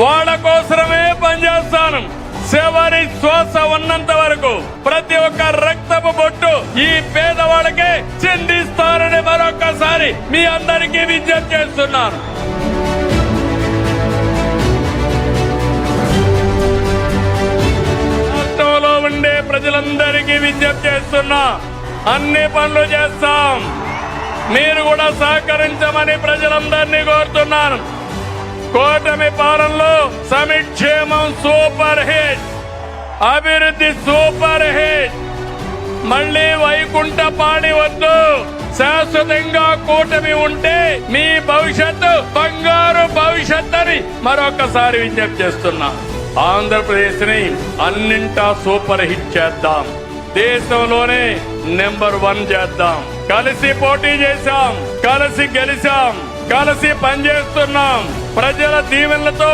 వాళ్ళ కోసమే పనిచేస్తాను. చివరి శ్వాస ఉన్నంత వరకు ప్రతి ఒక్క రక్తపు బొట్టు ఈ పేదవాళ్ళకే చెందిస్తారని మరొకసారి మీ అందరికీ విజ్ఞప్తి చేస్తున్నాను. రాష్ట్రంలో ఉండే ప్రజలందరికీ విజ్ఞప్తి చేస్తున్నా, అన్ని పనులు చేస్తాం. మీరు కూడా సహకరించమని ప్రజలందరినీ కోరుతున్నాను. కూటమి పాలనలో సంక్షేమం సూపర్ హిట్, అభివృద్ధి సూపర్ హిట్. మళ్లీ వైకుంఠపాడి వద్దు. శాశ్వతంగా కూటమి ఉంటే మీ భవిష్యత్తు బంగారు భవిష్యత్ అని మరొకసారి విజ్ఞప్తి చేస్తున్నా. ఆంధ్రప్రదేశ్ ని అన్నింటా సూపర్ హిట్ చేద్దాం. దేశంలోనే నెంబర్ 1 చేద్దాం. కలిసి పోటీ చేశాం, కలిసి గెలిచాం, కలిసి పనిచేస్తున్నాం. ప్రజల దీవెనలతో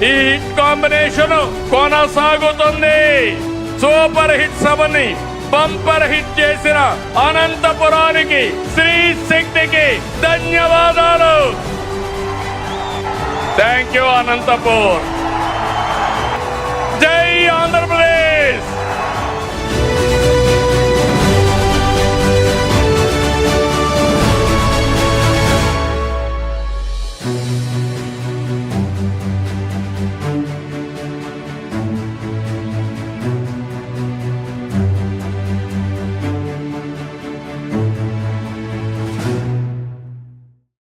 ఈ హిట్ కాంబినేషన్ కొనసాగుతుంది. సూపర్ హిట్ సభని బంపర్ హిట్ చేసిన అనంతపురానికి, శ్రీ శక్తికి ధన్యవాదాలు. Thank you Anantapur.